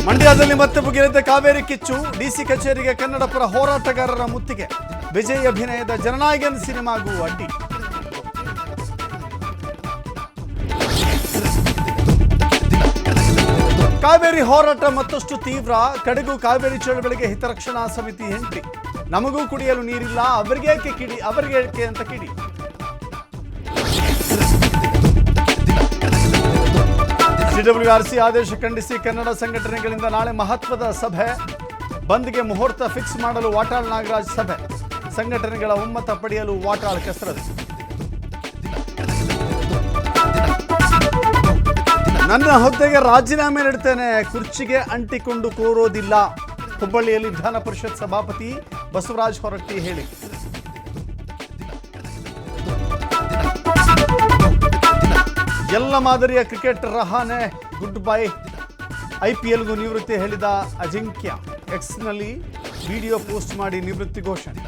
ಮಂಡ್ಯದಲ್ಲಿ ಮತ್ತೆ ಭುಗಿಲೆದ್ದ ಕಾವೇರಿ ಕಿಚ್ಚು. ಡಿಸಿ ಕಚೇರಿಗೆ ಕನ್ನಡಪರ ಹೋರಾಟಗಾರರ ಮುತ್ತಿಗೆ. ವಿಜಯ್ ಅಭಿನಯದ ಜನನಾಯಕನ್ ಸಿನಿಮಾಗೂ ಅಡ್ಡಿ. ಕಾವೇರಿ ಹೋರಾಟ ಮತ್ತಷ್ಟು ತೀವ್ರ. ಕಡೆಗೂ ಕಾವೇರಿ ಚಳವಳಿಗೆ ಹಿತರಕ್ಷಣಾ ಸಮಿತಿ ಎಂಟ್ರಿ. ನಮಗೂ ಕುಡಿಯಲು ನೀರಿಲ್ಲ, ಅವರಿಗೆ ಅಂತ ಕಿಡಿ. ಸಿಡಬ್ಲ್ಯೂಆರ್ಸಿ ಆದೇಶ ಖಂಡಿಸಿ ಕನ್ನಡ ಸಂಘಟನೆಗಳಿಂದ ನಾಳೆ ಮಹತ್ವದ ಸಭೆ. ಬಂದ್ಗೆ ಮುಹೂರ್ತ ಫಿಕ್ಸ್ ಮಾಡಲು ವಾಟಾಳ್ ನಾಗರಾಜ್ ಸಭೆ. ಸಂಘಟನೆಗಳ ಒಮ್ಮತ ಪಡೆಯಲು ವಾಟಾಳ್ ಕಸರತ್ತು. ನನ್ನ ಹುದ್ದೆಗೆ ರಾಜೀನಾಮೆ ನೀಡುತ್ತೇನೆ, ಕುರ್ಚಿಗೆ ಅಂಟಿಕೊಂಡು ಕೂರೋದಿಲ್ಲ. ಹುಬ್ಬಳ್ಳಿಯಲ್ಲಿ ವಿಧಾನ ಪರಿಷತ್ ಸಭಾಪತಿ ಬಸವರಾಜ ಹೊರಟ್ಟಿ ಹೇಳಿ. ಎಲ್ಲ ಮಾದರಿಯ ಕ್ರಿಕೆಟ್ ರಹಾನೆ ಗುಡ್ ಬೈ. ಐಪಿಎಲ್ಗೂ ನಿವೃತ್ತಿ ಹೇಳಿದ ಅಜಿಂಕ್ಯ. ಎಕ್ಸ್ನಲ್ಲಿ ವಿಡಿಯೋ ಪೋಸ್ಟ್ ಮಾಡಿ ನಿವೃತ್ತಿ ಘೋಷಣೆ.